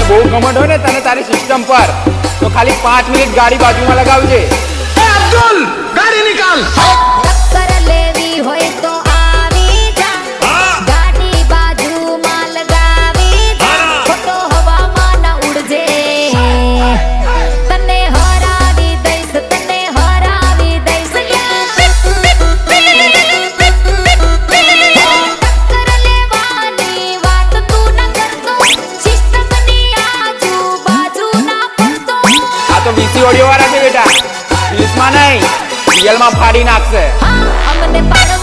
બહુ ઘમંડ હોય ને તને તારી સિસ્ટમ પર તો ખાલી 5 મિનિટ ગાડી બાજુમાં લગાવજે. એ અબ્દુલ ગાડી નિકાલ. ટક્કર લેવી હોય તો આવી જા, ગાડી બાજુમાં લગાવી જા, ખોટો હવામાં ના ઉડજે, તને હરાવી દઈશ, તને હરાવી દઈશ. ટક્કર લેવાની વાત તું ન કરતો, સિસ્ટમની આજુબાજુ ના પડતો. આ તો વીસી ઓડિયો વાળા છે બેટા, રીલ્સમાં નહીં રિયલમાં ફાડી નાખશે. હા, અમને પાડો